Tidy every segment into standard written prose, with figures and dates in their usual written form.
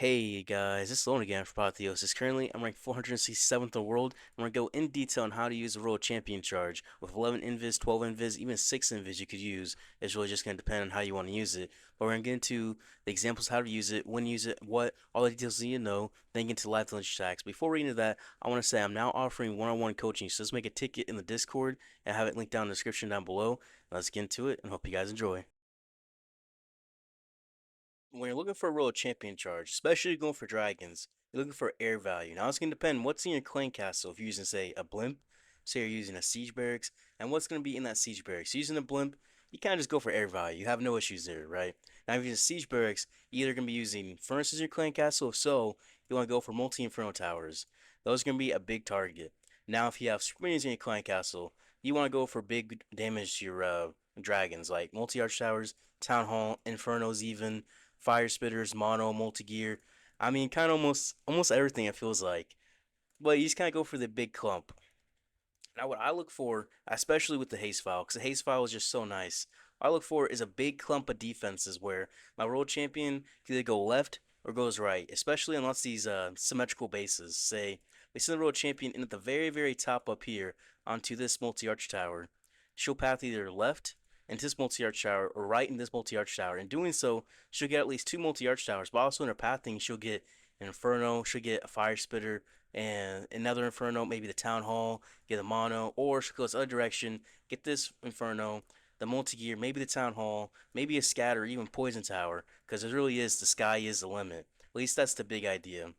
Hey guys, this is Lone again for Apotheosis. Currently, I'm ranked 467th in the world. I'm going to go in detail on how to use the World Champion charge. With 11 invis, 12 invis, even 6 invis you could use. It's really just going to depend on how you want to use it. But we're going to get into the examples, how to use it, when to use it, what, all the details you need to know, then get into live challenge attacks. Before we get into that, I want to say I'm now offering one-on-one coaching. So let's make a ticket in the Discord and have it linked down in the description down below. Let's get into it and hope you guys enjoy. When you're looking for a world champion charge, especially going for dragons, you're looking for air value. Now it's gonna depend what's in your clan castle. If you're using, say, a blimp, say you're using a siege barracks, and what's gonna be in that siege barracks. Using a blimp, you kind of just go for air value. You have no issues there, right? Now if you're using siege barracks, you're either gonna be using furnaces in your clan castle. If so, you want to go for multi-inferno towers. Those are gonna be a big target. Now if you have super minions in your clan castle, you want to go for big damage to your dragons, like multi-arch towers, town hall, infernos, even fire spitters, mono, multi gear. I mean, kind of almost everything it feels like. But you just kind of go for the big clump. Now, what I look for, especially with the haste file, because the haste file is just so nice. What I look for is a big clump of defenses where my world champion can either go left or goes right, especially unless these symmetrical bases. Say we send the world champion in at the very top up here onto this multi-arch tower. She'll path either left into this multi-arch tower or right in this multi-arch tower. In doing so, she'll get at least two multi-arch towers, but also in her pathing, she'll get an inferno, she'll get a fire spitter, and another inferno, maybe the town hall, get a mono, or she goes the other direction, get this inferno, the multi-gear, maybe the town hall, maybe a scatter, even poison tower, because it really is the sky is the limit. At least that's the big idea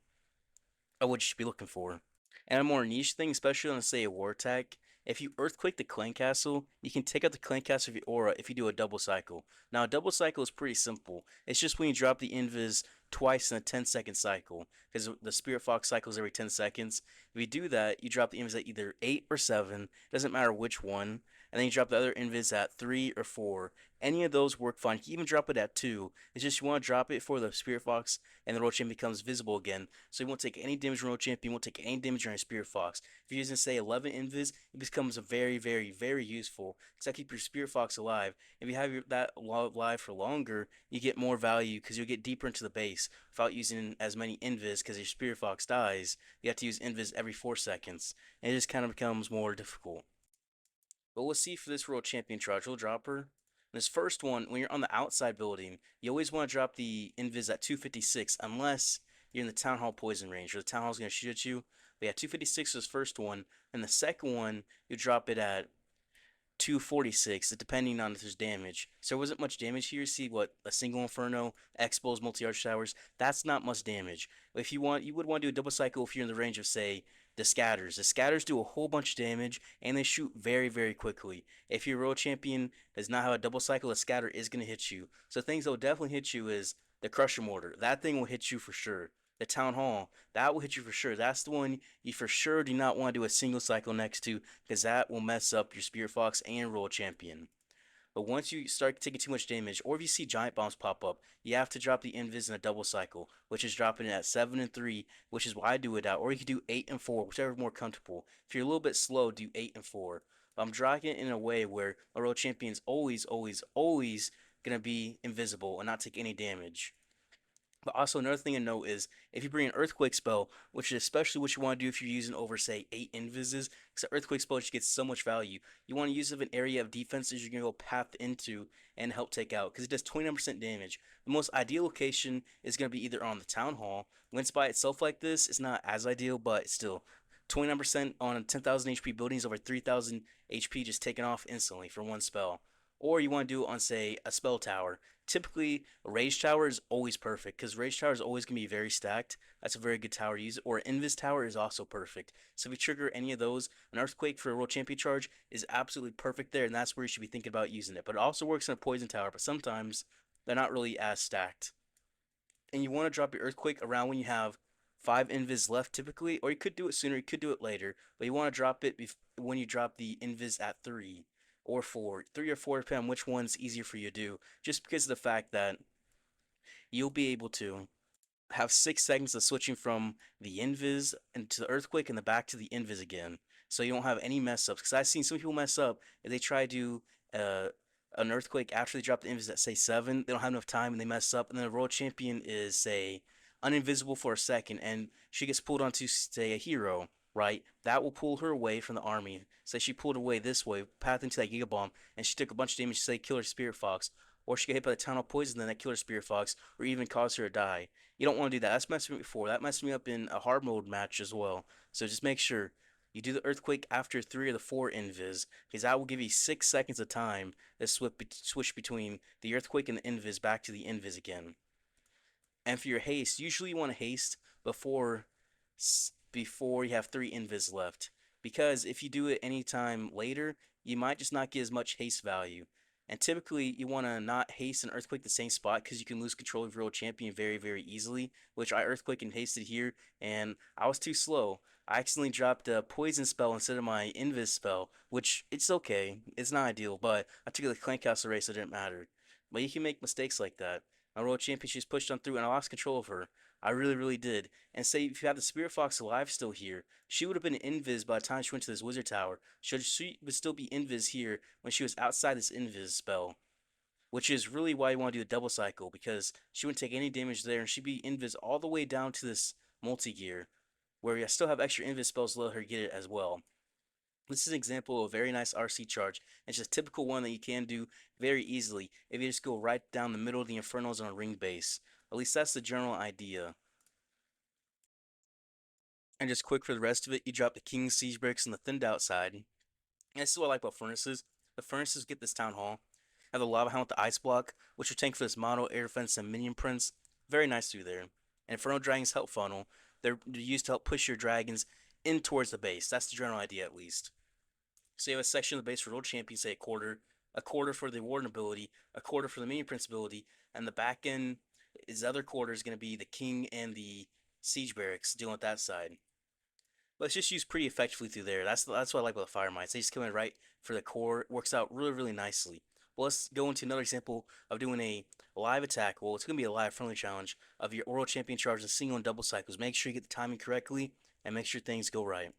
of what you should be looking for. And a more niche thing, especially on, say, a war attack, if you earthquake the clan castle, you can take out the clan castle of your aura if you do a double cycle. Now, a double cycle is pretty simple. It's just when you drop the invis twice in a 10-second cycle, because the Spirit Fox cycles every 10 seconds. If you do that, you drop the invis at either 8 or 7, doesn't matter which one, and then you drop the other invis at 3 or 4. Any of those work fine. You can even drop it at 2. It's just you want to drop it for the Spirit Fox and the Road Champion becomes visible again. So you won't take any damage from Road Champion, you won't take any damage on your Spirit Fox. If you're using, say, 11 invis, it becomes a very useful because that keep your Spirit Fox alive. If you have that alive for longer, you get more value because you'll get deeper into the base without using as many invis because your Spirit Fox dies. You have to use invis every 4 seconds, and it just kind of becomes more difficult. But we'll see for this World Champion charge. We'll drop her. This first one, when you're on the outside building, you always want to drop the invis at 256 unless you're in the Town Hall poison range or the Town Hall's going to shoot at you. But yeah, 256 is the first one. And the second one, you drop it at 246, depending on if there's damage. So there wasn't much damage here. See what a single inferno, expos, multi-arch towers. That's not much damage. If you want, you would want to do a double cycle if you're in the range of, say, the scatters. The scatters do a whole bunch of damage and they shoot very quickly. If your world champion does not have a double cycle, a scatter is gonna hit you. So things that will definitely hit you is the crusher mortar. That thing will hit you for sure. The town hall, that will hit you for sure. That's the one you for sure do not want to do a single cycle next to because that will mess up your Spirit Fox and World Champion. But once you start taking too much damage, or if you see giant bombs pop up, you have to drop the invis in a double cycle, which is dropping it at 7 and 3, which is why I do it out. Or you could do 8 and 4, whichever more comfortable. If you're a little bit slow, do 8 and 4. But I'm dropping it in a way where a World Champion's always gonna be invisible and not take any damage. But also another thing to note is if you bring an earthquake spell, which is especially what you want to do if you're using over say 8 invises, because the earthquake spell just gets so much value. You want to use it in an area of defenses you're gonna go path into and help take out because it does 29% damage. The most ideal location is gonna be either on the town hall. When it's by itself like this, it's not as ideal, but still 29% on a 10,000 HP buildings over 3,000 HP just taken off instantly for one spell. Or you want to do it on, say, a spell tower. Typically, a rage tower is always perfect because rage tower is always going to be very stacked. That's a very good tower to use. Or invis tower is also perfect. So if you trigger any of those, an earthquake for a world champion charge is absolutely perfect there, and that's where you should be thinking about using it. But it also works in a poison tower, but sometimes they're not really as stacked. And you want to drop your earthquake around when you have 5 invis left typically, or you could do it sooner, you could do it later, but you want to drop it when you drop the invis at 3 or 4. 3 or 4 depending on which one's easier for you to do, just because of the fact that you'll be able to have 6 seconds of switching from the invis into the earthquake and the back to the invis again. So you don't have any mess ups. Because I've seen some people mess up if they try to do uh, an earthquake after they drop the invis at say 7. They don't have enough time and they mess up. And then the world champion is say uninvisible for a second, and she gets pulled onto, say, a hero, right? That will pull her away from the army. Say she pulled away this way, path into that Giga Bomb, and she took a bunch of damage, say, kill her Spirit Fox. Or she get hit by the Town of Poison, then that kill her Spirit Fox, or even cause her to die. You don't want to do that. That's messed me up before. That messed me up in a hard mode match as well. So just make sure you do the Earthquake after 3 or the 4 invis, because that will give you 6 seconds of time to switch between the Earthquake and the invis back to the invis again. And for your haste, usually you want to haste before before you have 3 invis left, because if you do it anytime later, you might just not get as much haste value. And typically, you want to not haste and earthquake the same spot because you can lose control of your old champion very, very easily. Which I earthquake and hasted here, and I was too slow. I accidentally dropped a poison spell instead of my invis spell, which it's okay. It's not ideal, but I took the clank castle race, so it didn't matter. But you can make mistakes like that. My world champion, she's pushed on through, and I lost control of her. I really, really did. And say if you have the Spirit Fox alive still here, she would have been invis by the time she went to this wizard tower. She would still be invis here when she was outside this invis spell. Which is really why you want to do a double cycle, because she wouldn't take any damage there, and she'd be invis all the way down to this multi-gear, where you still have extra invis spells to let her get it as well. This is an example of a very nice RC charge. It's just a typical one that you can do very easily if you just go right down the middle of the Infernos on a ring base. At least that's the general idea. And just quick for the rest of it, you drop the King Siege Barracks on the thinned outside. And this is what I like about Furnaces. The Furnaces get this Town Hall. Have the Lava Hound with the Ice Block, which will tank for this Mono, Air Defense, and Minion Prince. Very nice through there. And Inferno Dragons help funnel. They're used to help push your dragons in towards the base. That's the general idea, at least. So you have a section of the base for World Champion, say a quarter for the Warden ability, a quarter for the Minion Prince ability, and the back end, his other quarter is going to be the King and the Siege Barracks dealing with that side. But it's just used pretty effectively through there. That's what I like about the Fire Mites. They just come in right for the core. It works out really, really nicely. Well, let's go into another example of doing a live attack. Well, it's going to be a live friendly challenge of your World Champion charge in single and double cycles. Make sure you get the timing correctly and make sure things go right.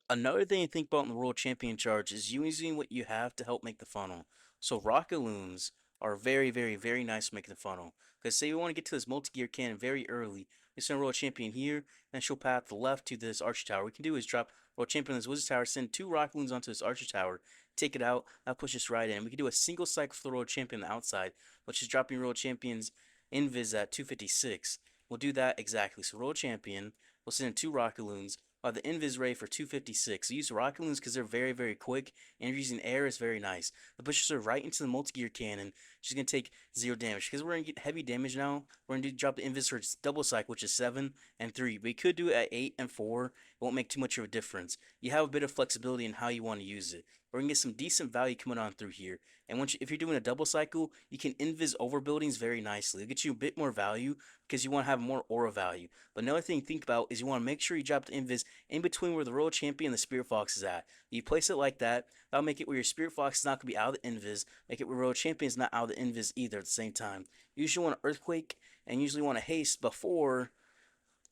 Another thing to think about in the World Champion charge is using what you have to help make the funnel. So rocket loons are very, very, very nice for making the funnel. Because say we want to get to this multi-gear cannon very early, we send World Champion here, and she'll path the left to this Archer Tower. What we can do is drop World Champion on this Wizard Tower, send 2 rocket loons onto this Archer Tower, take it out, that pushes us right in. We can do a single cycle for the World Champion on the outside, which is dropping World Champion's invis at 256. We'll do that exactly. So World Champion, we'll send in 2 rocket loons, the invis ray for 256. Use rocket loons because they're very, very quick, and using air is very nice. The pushes her right into the multi-gear cannon. She's going to take 0 damage. Because we're going to get heavy damage now, we're going to drop the invis for double cycle, which is 7 and 3. We could do it at 8 and 4. It won't make too much of a difference. You have a bit of flexibility in how you want to use it. We're going to get some decent value coming on through here. And if you're doing a double cycle, you can invis over buildings very nicely. It'll get you a bit more value because you want to have more aura value. But another thing to think about is you want to make sure you drop the invis in between where the Royal Champion and the Spirit Fox is at. You place it like that, that'll make it where your Spirit Fox is not going to be out of the invis, make it where Royal Champion is not out of the invis either at the same time. You usually want to Earthquake and usually want to haste before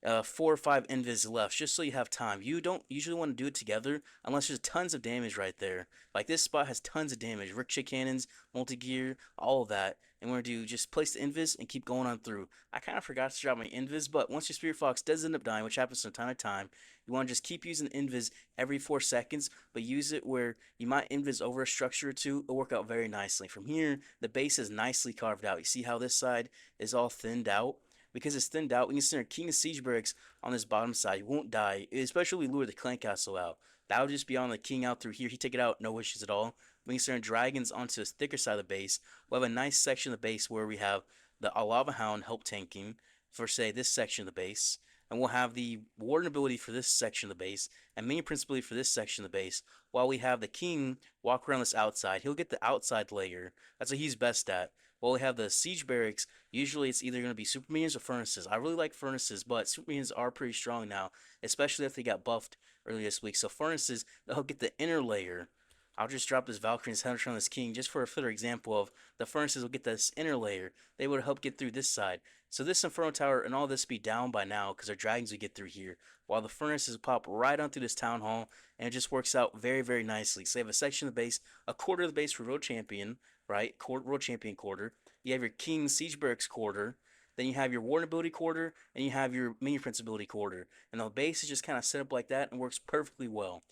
4 or 5 invis left, just so you have time. You don't usually want to do it together unless there's tons of damage right there. Like this spot has tons of damage, ricochet cannons, multi-gear, all of that. And we're going to do just place the invis and keep going on through. I kind of forgot to drop my invis, but once your Spirit Fox does end up dying, which happens from time to time, you want to just keep using the invis every 4 seconds, but use it where you might invis over a structure or two. It'll work out very nicely. From here, the base is nicely carved out. You see how this side is all thinned out? Because it's thinned out, we can send our King of Siege Barracks on this bottom side. He won't die, especially if we lure the Clan Castle out. That would just be on the King out through here. He take it out, no issues at all. We can send our Dragons onto the thicker side of the base. We'll have a nice section of the base where we have the Lava Hound help tanking for, say, this section of the base. And we'll have the Warden ability for this section of the base, and Minion Prince ability for this section of the base, while we have the King walk around this outside. He'll get the outside layer. That's what he's best at. While we have the Siege Barracks, usually it's either going to be Super Minions or Furnaces. I really like Furnaces, but Super Minions are pretty strong now, especially if they got buffed earlier this week. So Furnaces, they'll get the inner layer. I'll just drop this Valkyrie and head around this King just for a further example of the Furnaces will get this inner layer. They would help get through this side. So this Inferno Tower and all this be down by now because our Dragons would get through here. While the Furnaces pop right onto this Town Hall, and it just works out very, very nicely. So you have a section of the base, a quarter of the base for World Champion, right? World Champion quarter. You have your King Siege Barracks quarter, then you have your Warden ability quarter, and you have your Minion Prince ability quarter. And the base is just kind of set up like that and works perfectly well.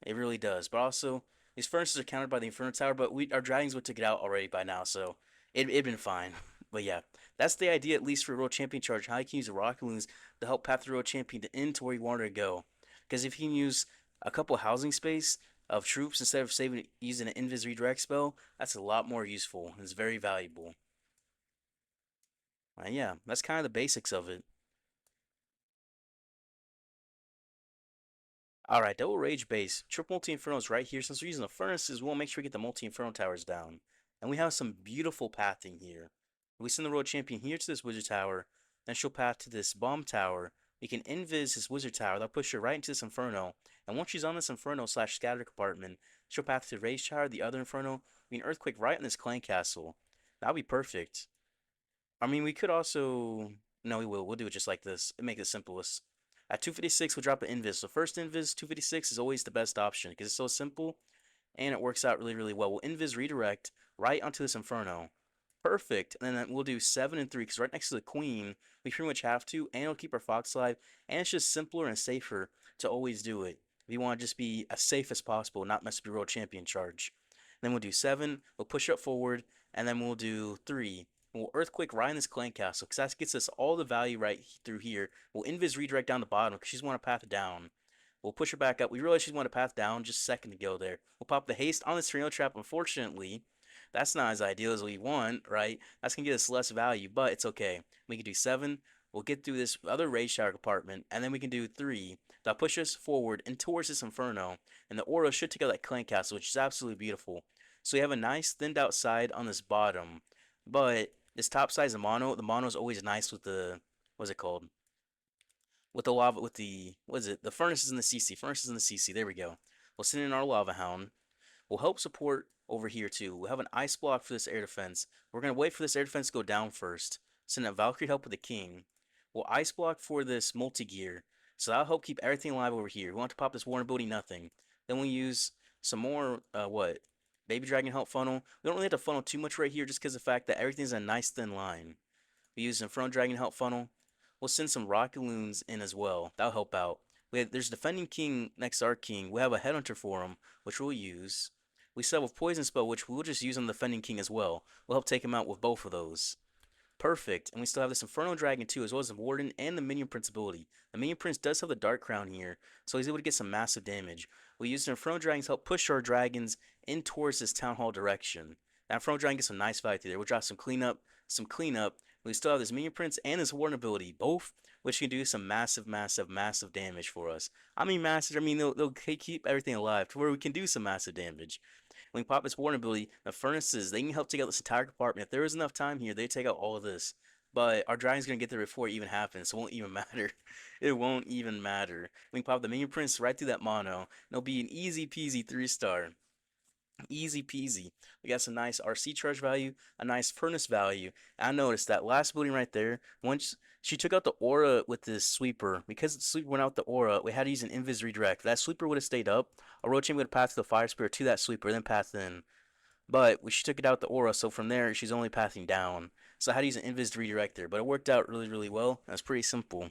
It really does. But also, these furnaces are countered by the Inferno Tower, but our dragons would took it out already by now, so it'd been fine. But yeah, that's the idea at least for World Champion Charge. How you can use the Rocket Loons to help path the World Champion to end to where you want her to go. Because if you can use a couple housing space of troops instead of saving using an Invis redirect spell, that's a lot more useful. It's very valuable. Yeah, that's kind of the basics of it. Alright, double rage base. Triple multi infernos right here. Since we're using the furnaces, we want to make sure we get the multi inferno towers down. And we have some beautiful pathing here. We send the road champion here to this wizard tower, then she'll path to this bomb tower. We can invis this wizard tower, that'll push her right into this inferno. And once she's on this inferno slash scatter compartment, she'll path to the rage tower, the other inferno. We can earthquake right in this clan castle. That'll be perfect. I mean, we could also. No, we will. We'll do it just like this. It make it simplest. At 256, we'll drop an invis. So first invis, 256 is always the best option because it's so simple and it works out really, really well. We'll invis redirect right onto this inferno. Perfect. And then we'll do 7 and 3 because right next to the queen, we pretty much have to, and it'll keep our fox alive. And it's just simpler and safer to always do it. If you want to just be as safe as possible, not mess up your world champion charge. Then we'll do 7, we'll push up forward, and then we'll do 3. We'll earthquake right in this clan castle because that gets us all the value right through here. We'll invis redirect down the bottom because she's want to path down. We'll push her back up. We realize she's want to path down just a second ago there. We'll pop the haste on this tornado trap. Unfortunately, that's not as ideal as we want, right? That's going to get us less value, but it's okay. We can do 7. We'll get through this other rage tower compartment, and then we can do 3. That'll push us forward and towards this inferno. And the aura should take out that clan castle, which is absolutely beautiful. So we have a nice thinned out side on this bottom, but this top side is a mono. The mono is always nice with the what's it called? With the lava, with the what is it? The furnaces in the CC. Furnaces in the CC. There we go. We'll send in our lava hound. We'll help support over here too. We'll have an ice block for this air defense. We're gonna wait for this air defense to go down first. Send a Valkyrie help with the king. We'll ice block for this multi gear. So that'll help keep everything alive over here. We want to pop this Warren ability nothing. Then we'll use some more what? Baby Dragon help funnel. We don't really have to funnel too much right here just because of the fact that everything's a nice thin line. We use Inferno Dragon help funnel. We'll send some Rocket Loons in as well. That'll help out. There's Defending King next to our King. We have a Headhunter for him, which we'll use. We still have a Poison Spell, which we'll just use on the Defending King as well. We'll help take him out with both of those. Perfect. And we still have this Inferno Dragon too, as well as the Warden and the Minion Prince ability. The Minion Prince does have the Dark Crown here, so he's able to get some massive damage. We use the Inferno Dragons to help push our dragons in towards this Town Hall direction. Now Inferno Dragon gets some nice value through there. We'll drop some cleanup, some cleanup. We still have this Minion Prince and this Warden ability, both which can do some massive, massive, massive damage for us. I mean massive, I mean they'll keep everything alive to where we can do some massive damage. When we pop this Warden ability, the furnaces, they can help take out this entire compartment. If there is enough time here, they take out all of this. But our dragon's gonna get there before it even happens, so it won't even matter. It won't even matter. We can pop the Minion Prince right through that mono, and it'll be an easy peasy 3-star. Easy peasy. We got some nice RC charge value, a nice furnace value. I noticed that last building right there, once she took out the aura with this sweeper, because the sweeper went out the aura, we had to use an invis redirect. If that sweeper would have stayed up, a road chain would have passed the fire spirit to that sweeper, then passed in. But she took it out the aura, so from there she's only passing down. So I had to use an invis redirect there, but it worked out really, really well. That's pretty simple.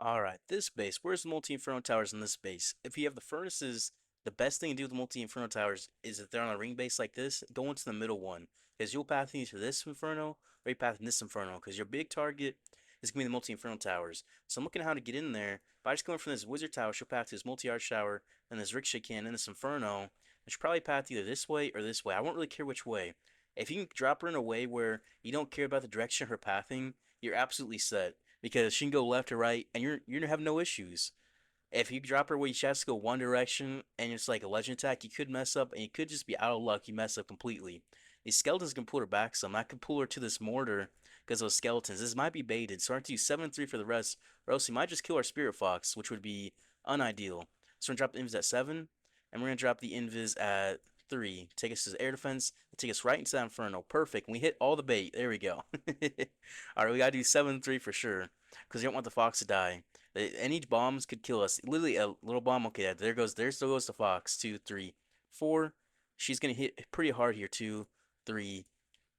Alright, this base. Where's the multi-inferno towers in this base? If you have the furnaces, the best thing to do with the multi-inferno towers is if they're on a ring base like this, go into the middle one. Because you'll path into this inferno, or you path in this inferno. Because your big target is going to be the multi-inferno towers. So I'm looking at how to get in there. By just going from this wizard tower, she'll path to this multi-arch tower, and this ricochet cannon, and this inferno. And she'll probably path either this way or this way. I won't really care which way. If you can drop her in a way where you don't care about the direction of her pathing, you're absolutely set because she can go left or right, and you're gonna have no issues. If you drop her where she has to go one direction, and it's like a legend attack, you could mess up, and you could just be out of luck. You mess up completely. These skeletons can pull her back some. I could pull her to this mortar because those skeletons. This might be baited, so I have to use 7-3 for the rest, or else he might just kill our spirit fox, which would be unideal. So we're gonna drop the invis at 7, and we're gonna drop the invis at 3. Take us to the air defense. Take us right into that inferno. Perfect. We hit all the bait. There we go. Alright, we gotta do 7-3 for sure. Because you don't want the fox to die. Any bombs could kill us. Literally a little bomb. Okay, there still goes the fox. 2, 3, 4. She's gonna hit pretty hard here. 2, 3,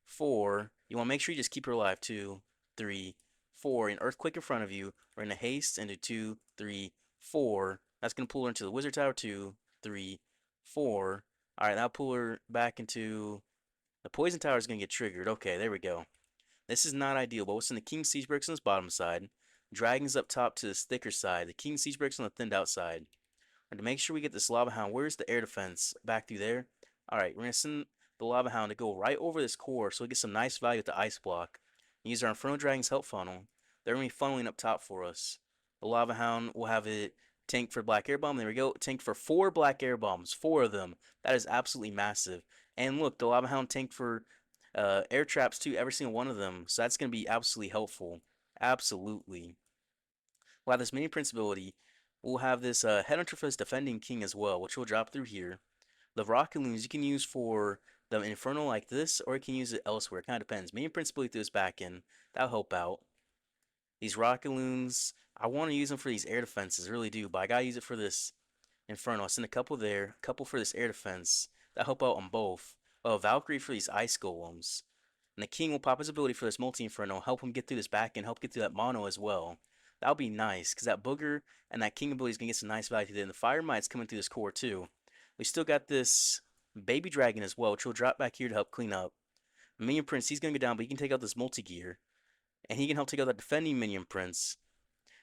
4. You want to make sure you just keep her alive. Two, three, four. An earthquake in front of you. We're gonna haste into two, three, four. That's gonna pull her into the wizard tower. Two, three, four. All right, now pull her back into the poison tower is gonna get triggered. Okay, there we go. This is not ideal, but what's in the king siege bricks on this bottom side? Dragons up top to this thicker side. The king siege bricks on the thinned out side. And to make sure we get this lava hound, where's the air defense? Back through there. All right, we're gonna send the lava hound to go right over this core, so we get some nice value with the ice block. Use our Inferno Dragon's help funnel. They're gonna be funneling up top for us. The lava hound will have it tank for black air bomb. There we go. Tank for four black air bombs, four of them. That is absolutely massive. And look, the lava hound tanked for air traps too, every single one of them. So that's gonna be absolutely helpful. Absolutely. We'll have this mini prince ability. We'll have this headhunter for this defending king as well, which will drop through here. The rocket loons you can use for the inferno like this, or you can use it elsewhere. It kind of depends. Mini prince ability through this back end. That'll help out. These rocket loons, I want to use them for these air defenses, I really do, but I gotta use it for this inferno. I'll send a couple there, a couple for this air defense. That'll help out on both. Oh, Valkyrie for these ice golems. And the king will pop his ability for this multi-inferno, help him get through this back and help get through that mono as well. That'll be nice, because that booger and that king ability is going to get some nice value. And the fire mite's coming through this core too. We still got this baby dragon as well, which will drop back here to help clean up. Minion Prince, he's going to go down, but he can take out this multi-gear. And he can help take out that defending Minion Prince.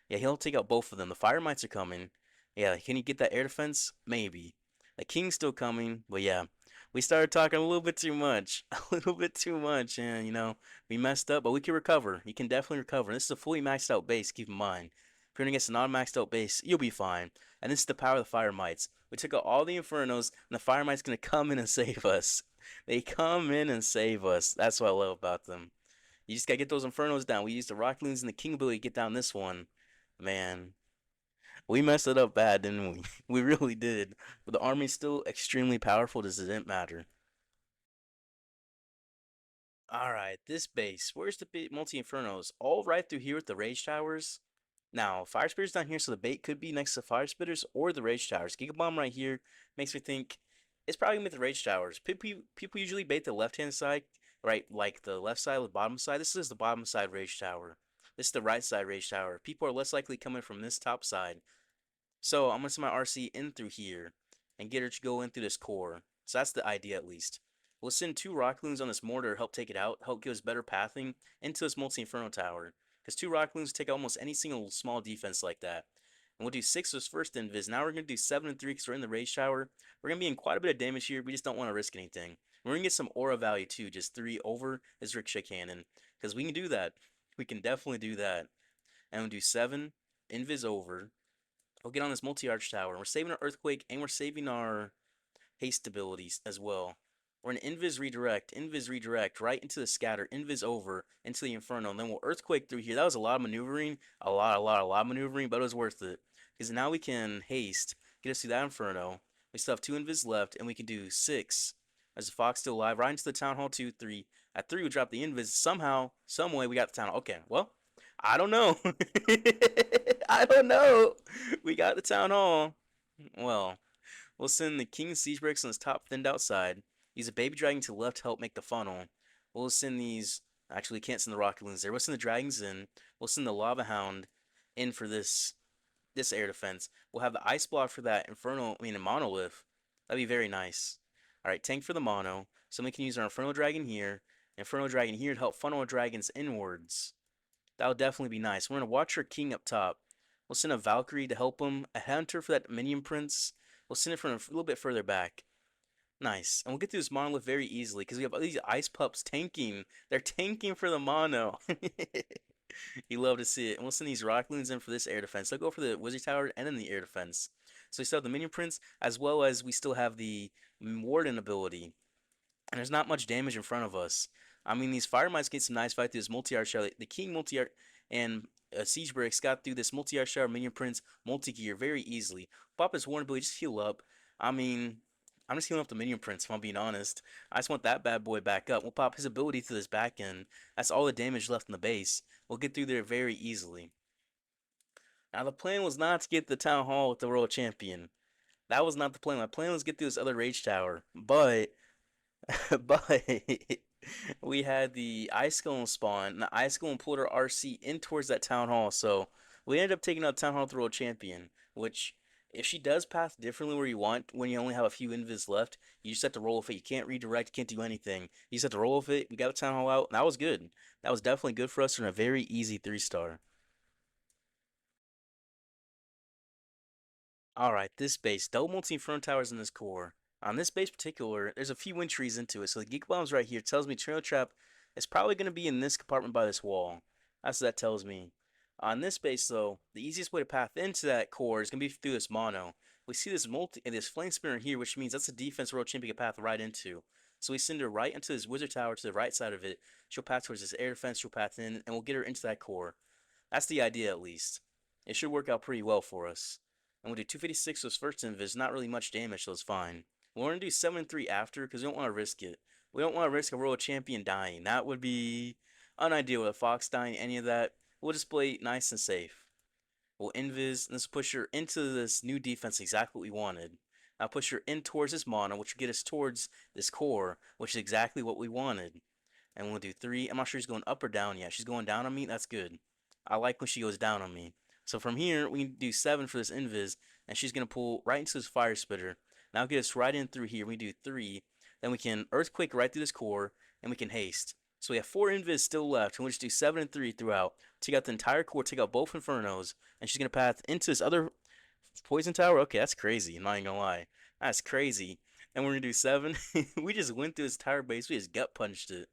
Yeah, he'll take out both of them. The fire mites are coming. Yeah, can he get that air defense? Maybe. The king's still coming, but yeah. We started talking a little bit too much. A little bit too much, and we messed up, but we can recover. You can definitely recover. And this is a fully maxed out base, keep in mind. If you're against a non-maxed out base, you'll be fine. And this is the power of the fire mites. We took out all the infernos, and the fire mites gonna come in and save us. They come in and save us. That's what I love about them. You just gotta get those infernos down. We used the rock loons and the king ability to get down this one. Man, we messed it up bad, didn't we? We really did. But the army's still extremely powerful. Does it didn't matter? All right, this base. Where's the big multi infernos? All right through here with the rage towers. Now, fire spitters down here, so the bait could be next to fire spitters or the rage towers. Giga bomb right here makes me think it's probably gonna be the rage towers. People usually bait the left hand side, right? Like the left side or the bottom side. This is the bottom side rage tower. This is the right side rage tower. People are less likely coming from this top side. So I'm gonna send my RC in through here and get her to go in through this core. So that's the idea at least. We'll send two rock loons on this mortar to help take it out, help give us better pathing into this multi-inferno tower. Because two rock loons take almost any single small defense like that. And we'll do 6 as first invis. Now we're going to do 7 and 3 because we're in the rage tower. We're going to be in quite a bit of damage here. We just don't want to risk anything. We're going to get some aura value too. Just 3 over his ricochet cannon. Because we can do that. We can definitely do that. And we'll do 7 invis over. We'll get on this multi-arch tower. We're saving our earthquake and we're saving our haste abilities as well. We're an invis redirect right into the scatter, invis over into the inferno, and then we'll earthquake through here. That was a lot of maneuvering, a lot of maneuvering, but it was worth it because now we can haste, get us through that inferno. We still have 2 invis left, and we can do 6 as the fox still alive right into the town hall. 2, 3. At 3, we drop the invis. Somehow, some way, we got the town hall. Okay, well, I don't know. I don't know. We got the town hall. Well, we'll send the king siege bricks on his top thinned outside. Use a baby dragon to the left to help make the funnel. We'll send these. Actually, we can't send the rocket loons there. We'll send the dragons in. We'll send the lava hound in for this air defense. We'll have the ice block for that inferno. I mean, a monolith. That'd be very nice. All right, tank for the mono. Somebody can use our inferno dragon here, inferno dragon here to help funnel our dragons inwards. That would definitely be nice. We're gonna watch our king up top. We'll send a Valkyrie to help him, a hunter for that minion prince. We'll send it from a little bit further back. Nice. And we'll get through this monolith very easily because we have all these ice pups tanking. They're tanking for the mono. You love to see it. And we'll send these rock loons in for this air defense. They'll go for the wizard tower and then the air defense. So we still have the minion prince as well as we still have the warden ability. And there's not much damage in front of us. I mean, these fire mites get some nice fight through this multi-art shower. The king multi-art and siege bricks got through this multi-art shower minion prince multi-gear very easily. Pop his warden ability, just heal up. I mean, I'm just healing up the minion prince if I'm being honest. I just want that bad boy back up. We'll pop his ability to this back end. That's all the damage left in the base. We'll get through there very easily. Now the plan was not to get the town hall with the world champion. That was not the plan. My plan was to get through this other rage tower. But We had the Ice Golem spawn, and the Ice Golem pulled our RC in towards that Town Hall, so we ended up taking out Town Hall Throw Champion, which, if she does path differently where you want, when you only have a few invis left, you just have to roll with it. You can't redirect, you can't do anything. You just have to roll with it. We got the Town Hall out, and that was good. That was definitely good for us and a very easy 3-star. Alright, this base, double multi-inferno towers in this core. On this base particular, there's a few wind trees into it, so the Geek Bombs right here tells me Trail Trap is probably going to be in this compartment by this wall. That's what that tells me. On this base, though, the easiest way to path into that core is going to be through this mono. We see this flame spinner here, which means that's a defense world champion can path right into. So we send her right into this wizard tower to the right side of it. She'll path towards this air defense, she'll path in, and we'll get her into that core. That's the idea, at least. It should work out pretty well for us. And we'll do 256 with first invis, not really much damage, so it's fine. We're going to do 7-3 after, because we don't want to risk it. We don't want to risk a Royal Champion dying. That would be unideal with a Fox dying, any of that. We'll just play nice and safe. We'll invis, and let's push her into this new defense, exactly what we wanted. Now push her in towards this mono, which will get us towards this core, which is exactly what we wanted. And we'll do 3. I'm not sure she's going up or down yet. She's going down on me. That's good. I like when she goes down on me. So from here, we can do 7 for this invis, and she's going to pull right into this fire spitter. Now get us right in through here. We do 3. Then we can earthquake right through this core, and we can haste. So we have 4 invis still left, and we'll just do 7 and 3 throughout. Take out the entire core, take out both infernos, and she's going to path into this other poison tower. Okay, that's crazy. I'm not even going to lie. That's crazy. And we're going to do 7. We just went through this entire base. We just gut punched it.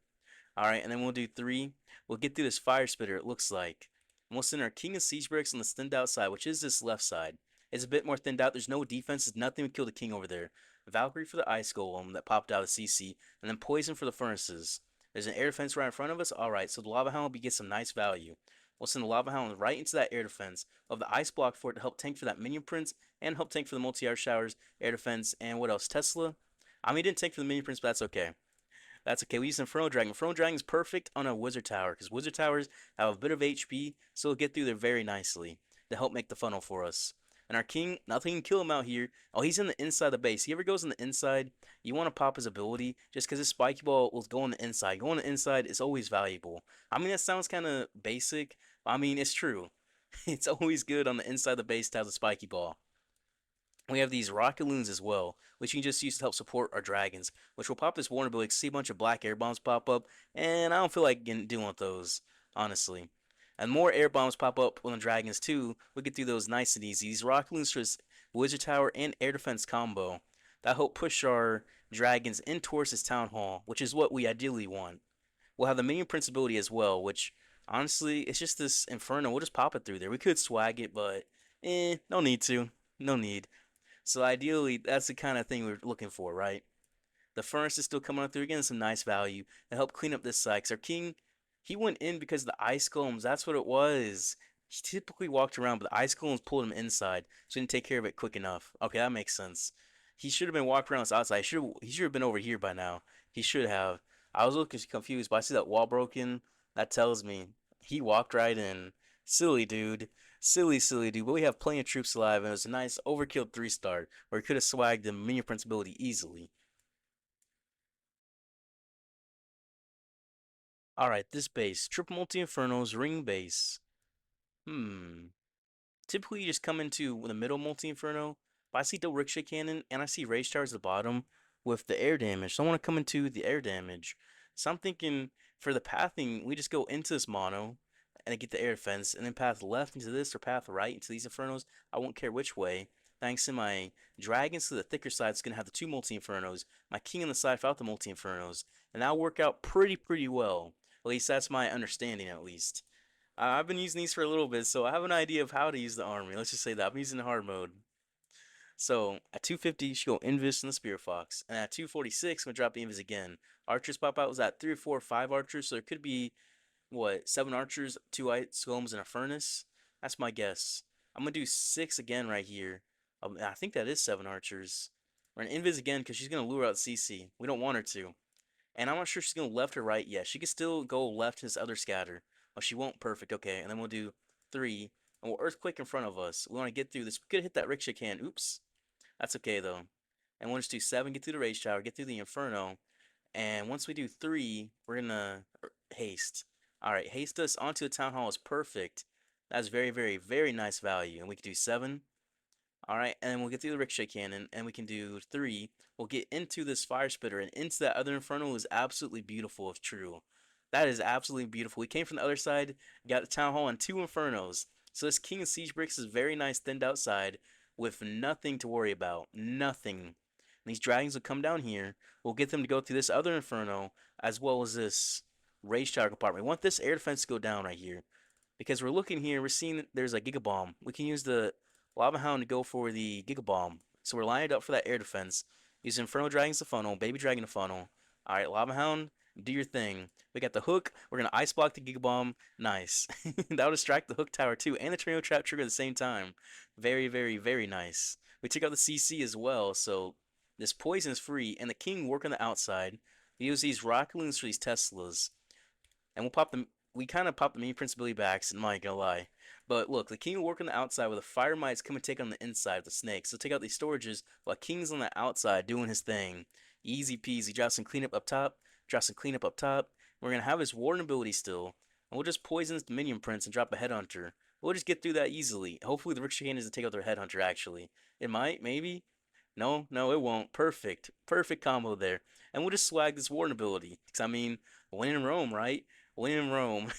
Alright, and then we'll do 3. We'll get through this fire spitter, it looks like. And we'll send our King of Siege Barracks on the thinned out side, which is this left side. It's a bit more thinned out. There's no defense. There's nothing to kill the King over there. Valkyrie for the Ice Golem that popped out of CC. And then Poison for the Furnaces. There's an air defense right in front of us. Alright, so the Lava Hound will get some nice value. We'll send the Lava Hound right into that air defense. We'll have the Ice Block for it to help tank for that Minion Prince. And help tank for the multi-air showers, air defense, and what else? Tesla? I mean, he didn't tank for the Minion Prince, but that's okay. That's okay. We use Inferno Dragon. Inferno Dragon is perfect on a Wizard Tower because Wizard Towers have a bit of HP, so we'll get through there very nicely to help make the funnel for us. And our King, nothing can kill him out here. Oh, he's in the inside of the base. He ever goes on the inside, you want to pop his ability just because his Spiky Ball will go on the inside. Going on the inside is always valuable. I mean, that sounds kind of basic, but I mean, it's true. It's always good on the inside of the base to have the Spiky Ball. We have these rocket loons as well, which you can just use to help support our dragons, which will pop this vulnerability. See a bunch of black air bombs pop up, and I don't feel like dealing with those, honestly. And more air bombs pop up on the dragons too. We get through those nice and easy. These rocket loons for this wizard tower and air defense combo that help push our dragons in towards this town hall, which is what we ideally want. We'll have the minion prince ability as well, which honestly, it's just this inferno. We'll just pop it through there. We could swag it, but no need to. No need. So ideally, that's the kind of thing we're looking for, right? The furnace is still coming up through again, some nice value to help clean up this side. 'Cause our king, he went in because of the ice golems. That's what it was. He typically walked around, but the ice golems pulled him inside, so he didn't take care of it quick enough. Okay, that makes sense. He should have been walking around this outside. He should have been over here by now. He should have. I was looking confused, but I see that wall broken. That tells me he walked right in. Silly dude. Silly, silly dude. But we have plenty of troops alive, and it was a nice overkill 3-star where he could have swagged the minion prince ability easily. Alright, this base. Triple multi infernos, ring base. Hmm. Typically, you just come into the middle multi inferno, but I see double ricochet cannon and I see rage towers at the bottom with the air damage. So I want to come into the air damage. So I'm thinking for the pathing, we just go into this mono and get the air defense, and then path left into this or path right into these infernos. I won't care which way. Thanks to my dragons to the thicker side, it's gonna have the 2 multi infernos. My king on the side without the multi infernos, and that'll work out pretty well. At least that's my understanding, at least. I've been using these for a little bit, so I have an idea of how to use the army. Let's just say that. I'm using the hard mode. So at 250, you should go Invis and the Spear Fox. And at 246, I'm going to drop the Invis again. Archers pop out. Was that 3 or 4 or 5 archers? So there could be, what, 7 archers, 2 ice golems, and a furnace? That's my guess. I'm going to do 6 again right here. I think that is 7 archers. We're going to Invis again because she's going to lure out CC. We don't want her to. And I'm not sure if she's going to left or right yet. She could still go left his other scatter. Oh, she won't. Perfect. Okay, and then we'll do 3. And we'll Earthquake in front of us. We want to get through this. We could hit that Ricochet can. Oops. That's okay, though. And we'll just do 7, get through the Rage Tower, get through the Inferno. And once we do 3, we're gonna haste. All right, haste us onto the town hall is perfect. That's very, very, very nice value. And we can do 7. All right, and we'll get through the ricochet cannon, and we can do 3. We'll get into this fire spitter, and into that other infernal is absolutely beautiful if true. That is absolutely beautiful. We came from the other side, got the town hall and 2 infernos. So this king of siege bricks is very nice thinned outside with nothing to worry about. Nothing. And these dragons will come down here. We'll get them to go through this other inferno as well as this rage tower compartment. We want this air defense to go down right here because we're looking here, we're seeing there's a Giga Bomb. We can use the Lava Hound to go for the Giga Bomb. So we're lined up for that air defense. Use Inferno Dragons to funnel, Baby Dragon to funnel. Alright, Lava Hound, do your thing. We got the hook. We're going to Ice Block the Giga Bomb. Nice. That'll distract the hook tower too, and the Tornado Trap trigger at the same time. Very, very, very nice. We took out the CC as well, so this poison is free, and the King work on the outside. We use these Rocket Loons for these Teslas. And we'll pop them. We kind of pop the mini Principality backs, and I'm not gonna lie. But look, the king will work on the outside with the fire mites come and take on the inside of the snakes. So take out these storages while king's on the outside doing his thing. Easy peasy. Drop some cleanup up top. Drop some cleanup up top. We're gonna have his warden ability still, and we'll just poison this Dominion Prince and drop a headhunter. We'll just get through that easily. Hopefully the Ricochet doesn't take out their headhunter. Actually, it might, maybe. No, no, it won't. Perfect, perfect combo there. And we'll just swag this warden ability. Cause I mean, win in Rome, right? Win in Rome.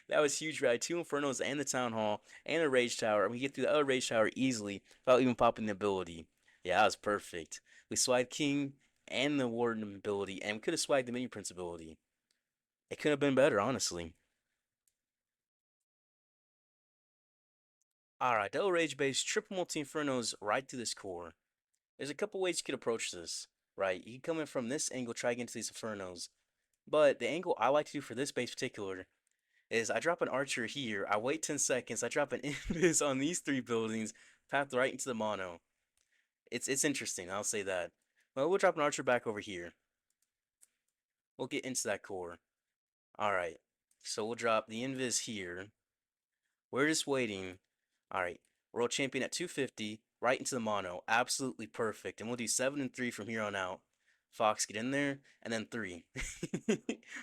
That was huge, right? 2 Infernos and the Town Hall and a Rage Tower. And we get through the other Rage Tower easily without even popping the ability. Yeah, that was perfect. We swagged King and the Warden ability, and we could have swagged the Mini Prince ability. It could have been better, honestly. Alright, double Rage base, triple multi Infernos right through this core. There's a couple ways you could approach this, right? You can come in from this angle, try to get into these Infernos. But the angle I like to do for this base particular is I drop an archer here, I wait 10 seconds, I drop an invis on these 3 buildings, path right into the mono. It's interesting, I'll say that. Well, we'll drop an archer back over here. We'll get into that core. Alright, so we'll drop the invis here. We're just waiting. Alright, world champion at 250, right into the mono. Absolutely perfect. And we'll do 7 and 3 from here on out. Fox, get in there, and then 3.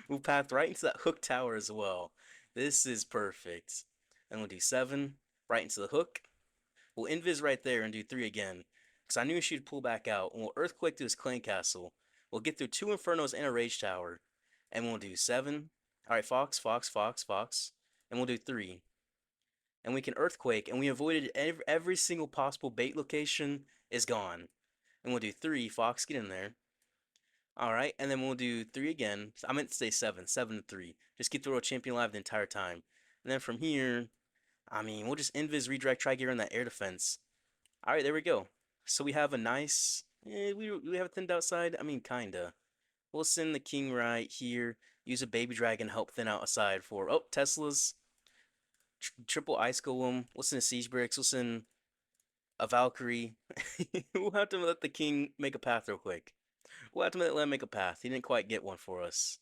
We'll path right into that hook tower as well. This is perfect. And we'll do 7, right into the hook. We'll invis right there and do 3 again. Because I knew she'd pull back out. And we'll earthquake to his clan castle. We'll get through 2 infernos and a rage tower. And we'll do 7. Alright, Fox, Fox, Fox, Fox. And we'll do 3. And we can earthquake, and we avoided every single possible bait location is gone. And we'll do 3. Fox, get in there. Alright, and then we'll do 3 again. I meant to say 7. 7 to 3. Just keep the world champion alive the entire time. And then from here, I mean, we'll just invis, redirect, try gear on that air defense. Alright, there we go. So we have a nice... we have a thinned outside? I mean, kinda. We'll send the king right here. Use a baby dragon, help thin out aside for... Oh, Tesla's. Triple ice golem. We'll send a siege bricks. We'll send a Valkyrie. We'll have to let the king make a path real quick. We'll have to let him make a path. He didn't quite get one for us.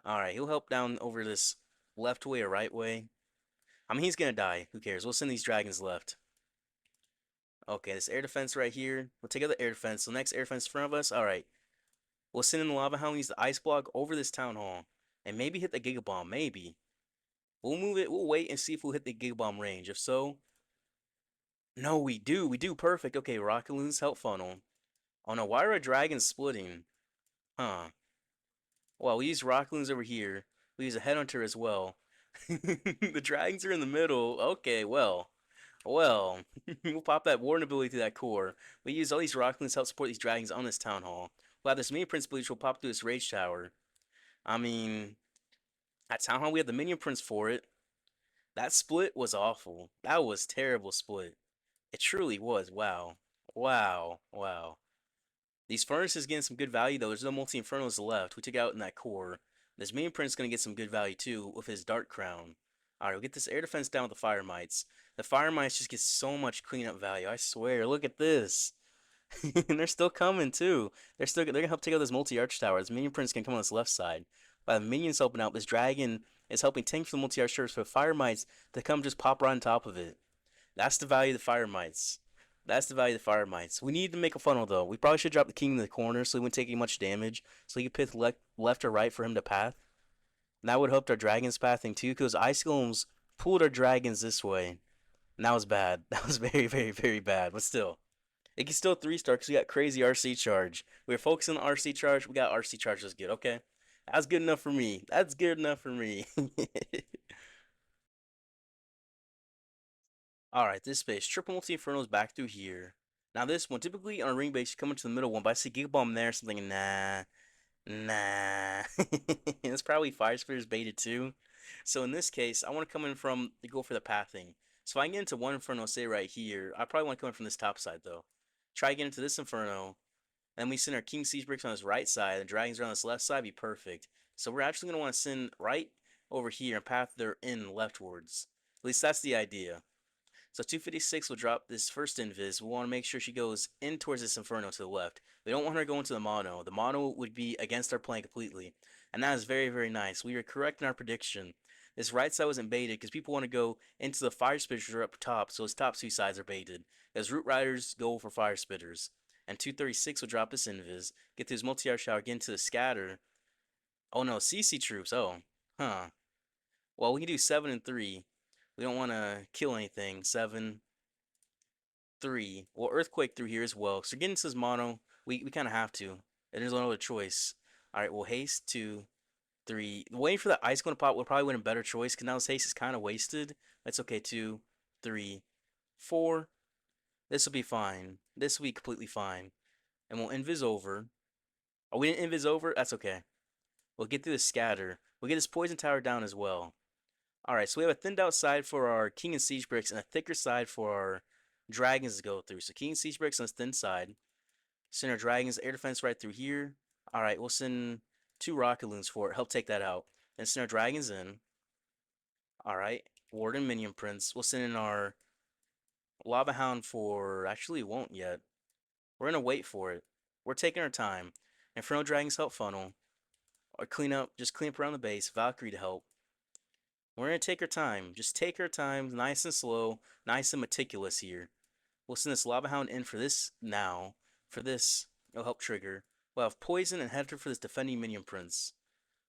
Alright, he'll help down over this left way or right way. I mean, he's gonna die. Who cares? We'll send these dragons left. Okay, this air defense right here. We'll take out the air defense. So next air defense in front of us. Alright. We'll send in the lava hound. Use the ice block over this town hall. And maybe hit the Giga Bomb. Maybe. We'll move it. We'll wait and see if we'll hit the Giga Bomb range. If so... No, we do. We do. Perfect. Okay, Rocket Loon's help funnel. Oh no, why are our dragons splitting? Huh. Well, we use Rocket Loons over here. We use a Headhunter as well. The dragons are in the middle. Okay, well. Well. We'll pop that Warden ability through that core. We use all these Rocket Loons to help support these dragons on this Town Hall. We'll have this Minion Prince ability which will pop through this Rage Tower. I mean... At Town Hall, we have the Minion Prince for it. That split was awful. That was terrible split. It truly was. Wow. Wow. Wow. These furnaces getting some good value though. There's no multi-infernos left. We took out in that core. This Minion Prince gonna get some good value too with his Dark Crown. Alright, we'll get this air defense down with the Fire Mites. The Fire Mites just get so much cleanup value. I swear. Look at this. And they're still coming too. They're gonna help take out this multi-arch tower. This Minion Prince can come on this left side. While the minions helping out, this dragon is helping tank for the multi-arch towers for the Fire Mites to come just pop right on top of it. That's the value of the Fire Mites. That's the value of the fire mites. We need to make a funnel though. We probably should drop the king in the corner so he wouldn't take any much damage. So he could pick left or right for him to path. And that would help our dragons pathing too, because ice golems pulled our dragons this way. And that was bad. That was very, very, very bad. But still, it can still 3-star because we got crazy RC charge. We were focusing on RC charge. We got RC charge. That's good. Okay, that's good enough for me. That's good enough for me. All right, this space triple multi infernos back through here. Now this one, typically on a ring base, you come into the middle one, but I see Giga Bomb there, something nah, nah. It's probably Fire Spitters baited too. So in this case, I want to come in from go for the pathing. So if I can get into one inferno, say right here, I probably want to come in from this top side though. Try to get into this inferno, and we send our King Siege Bricks on this right side, and Dragons are on this left side, be perfect. So we're actually gonna want to send right over here and path their in leftwards. At least that's the idea. So 256 will drop this first invis. We want to make sure she goes in towards this inferno to the left. We don't want her going to the mono. The mono would be against our plan completely. And that is very, very nice. We were correct in our prediction. This right side wasn't baited because people want to go into the fire spitters up top, so his top two sides are baited. As root riders go for fire spitters. And 236 will drop this invis, get through his multi-hour shower, get into the scatter. Oh no, CC troops. Oh, huh. Well, we can do 7 and 3. We don't want to kill anything. 7, 3. Well, Earthquake through here as well. So getting to this mono, we kind of have to. And there's no other choice. Alright, well, haste 2, 3. Waiting for the ice going to pop would probably win a better choice because now this haste is kind of wasted. That's okay. 2, 3, 4. This will be fine. This will be completely fine. And we'll invis over. Oh, we didn't invis over? That's okay. We'll get through the scatter. We'll get this poison tower down as well. Alright, so we have a thinned out side for our King and Siege Bricks and a thicker side for our Dragons to go through. So King and Siege Bricks on this thin side. Send our Dragons air defense right through here. Alright, we'll send 2 Rocket Loons for it. Help take that out. Then send our Dragons in. Alright, Warden Minion Prince. We'll send in our Lava Hound for... Actually, we won't yet. We're gonna wait for it. We're taking our time. Inferno Dragons help funnel. Or clean up, just clean up around the base. Valkyrie to help. We're going to take our time. Just take our time, nice and slow, nice and meticulous here. We'll send this Lava Hound in for this now. For this, it'll help trigger. We'll have Poison and Hector for this Defending Minion Prince.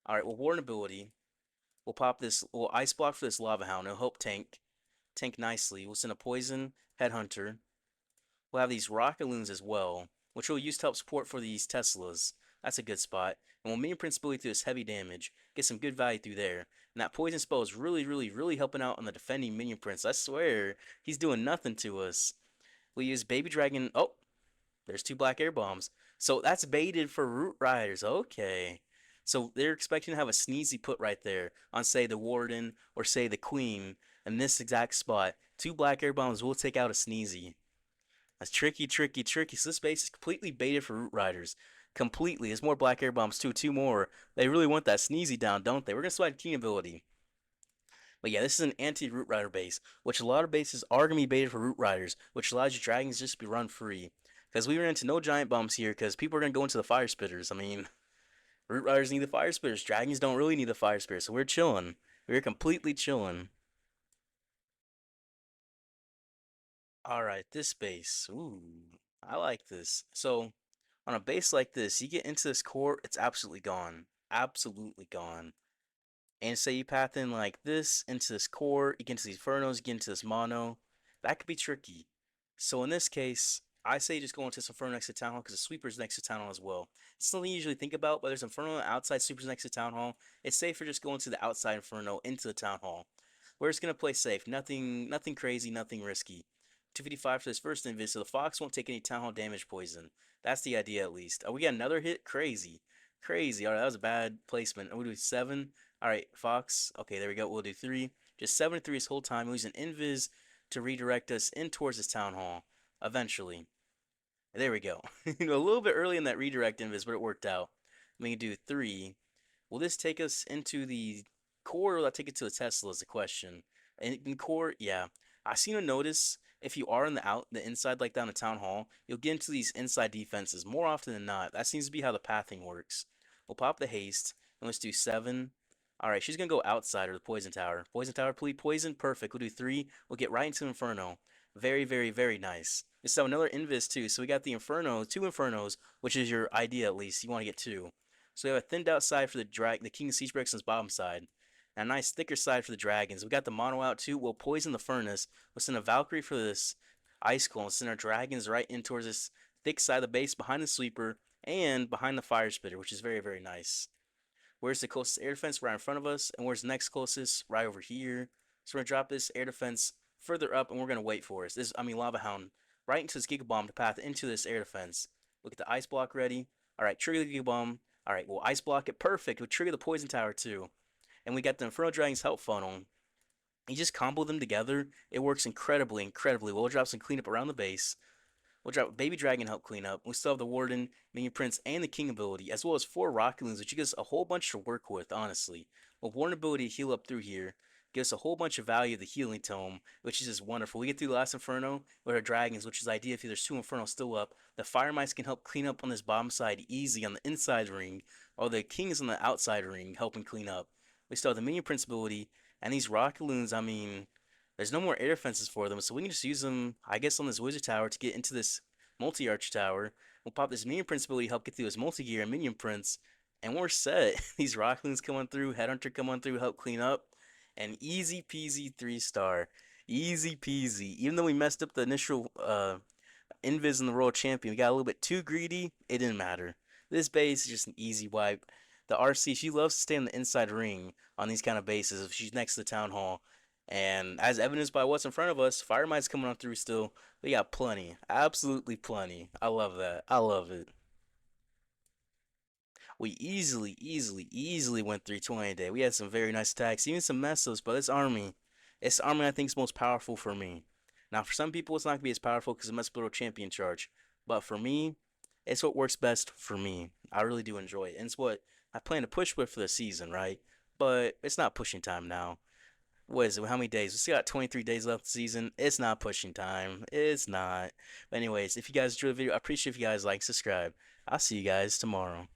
Alright, we'll Warden ability. We'll pop this, we'll Ice Block for this Lava Hound. It'll help tank. Tank nicely. We'll send a Poison Headhunter. We'll have these Rocket Loons as well, which we'll use to help support for these Teslas. That's a good spot. And we'll Minion Prince ability through this heavy damage. Get some good value through there. And that poison spell is really, really, really helping out on the defending Minion Prince. I swear, he's doing nothing to us. We use Baby Dragon. Oh, there's 2 black air bombs. So that's baited for Root Riders. Okay. So they're expecting to have a sneezy put right there on, say, the Warden or, say, the Queen in this exact spot. 2 black air bombs will take out a sneezy. That's tricky, tricky, tricky. So this base is completely baited for Root Riders. Completely. There's more black air bombs too. 2 more. They really want that sneezy down, don't they? We're going to slide King ability. But yeah, this is an anti-Root Rider base, which a lot of bases are going to be baited for Root Riders, which allows your Dragons just to be run free. Because we ran into no giant bombs here, because people are going to go into the Fire Spitters. I mean, Root Riders need the Fire Spitters. Dragons don't really need the Fire Spitters, so we're chilling. We're completely chilling. Alright, this base. Ooh, I like this. So, on a base like this, you get into this core, it's absolutely gone. Absolutely gone. And say you path in like this into this core, you get into these Infernos, you get into this mono. That could be tricky. So in this case, I say just go into this Inferno next to Town Hall because the Sweeper's next to Town Hall as well. It's something you usually think about, but there's Inferno outside, Sweeper's next to Town Hall. It's safer just going to the outside Inferno into the Town Hall. We're just gonna play safe. Nothing crazy, nothing risky. 255 for this first invis, so the Fox won't take any Town Hall damage poison. That's the idea at least. Oh, we got another hit? Crazy. Crazy. Alright, that was a bad placement. We'll do 7. Alright, Fox. Okay, there we go. We'll do 3. Just 7 and 3 this whole time. We'll use an invis to redirect us in towards this Town Hall. Eventually. There we go. A little bit early in that redirect invis, but it worked out. We can do 3. Will this take us into the core, or will that take it to the Tesla is the question. And in core, yeah. I seen a notice if you are in the inside, like down the Town Hall, you'll get into these inside defenses more often than not. That seems to be how the pathing works. We'll pop the haste, and let's do 7. Alright, she's gonna go outside of the Poison Tower. Poison Tower, please, poison, perfect. We'll do 3. We'll get right into Inferno. Very, very, very nice. So another Invis too. So we got the Inferno, two Infernos, which is your idea at least. You want to get two. So we have a thinned out side for the King of Siege Breaks on his bottom side, and a nice thicker side for the dragons. We got the mono out too. We'll poison the furnace. We'll send a Valkyrie for this ice coal and send our dragons right in towards this thick side of the base behind the sleeper and behind the fire spitter, which is very, very nice. Where's the closest air defense? Right in front of us. And where's the next closest? Right over here. So we're gonna drop this air defense further up, and we're gonna wait for us. Lava Hound right into this Giga Bomb to path into this air defense. Look at the ice block ready. All right, trigger the Giga Bomb. All right, we'll ice block it. Perfect. We'll trigger the poison tower too. And we got the Inferno Dragon's help funnel. You just combo them together. It works incredibly, incredibly. We'll drop some cleanup around the base. We'll drop Baby Dragon help clean up. We still have the Warden, Minion Prince, and the King ability, as well as 4 Rocket Loons, which gives us a whole bunch to work with, honestly. With Warden ability to heal up through here, gives us a whole bunch of value of the Healing Tome, which is just wonderful. We get through the last Inferno with our Dragons, which is ideal if there's 2 Infernos still up. The Fire Mice can help clean up on this bottom side easy on the inside ring, while the King is on the outside ring helping clean up. We still have the Minion Prince ability, and these Rocket Loons, I mean, there's no more air defenses for them, so we can just use them, I guess, on this Wizard Tower to get into this multi-arch tower. We'll pop this Minion Prince ability, help get through this multi-gear and Minion Prince, and we're set. These Rockloons come on through, Headhunter come on through, help clean up, and easy peasy 3-star. Easy peasy. Even though we messed up the initial Invis in the World Champion, we got a little bit too greedy, it didn't matter. This base is just an easy wipe. The RC, she loves to stay on the inside ring on these kind of bases if she's next to the Town Hall. And as evidenced by what's in front of us, Fire Might's coming on through still. We got plenty. Absolutely plenty. I love that. I love it. We easily went 320 today. We had some very nice attacks, even some messes, but it's the army I think is most powerful for me. Now, for some people, it's not going to be as powerful because it must be a champion charge. But for me, it's what works best for me. I really do enjoy it. And it's what I plan to push with for the season, right? But it's not pushing time now. What is it? How many days? We still got 23 days left of the season. It's not pushing time. It's not. But anyways, if you guys enjoyed the video, I appreciate if you guys like, subscribe. I'll see you guys tomorrow.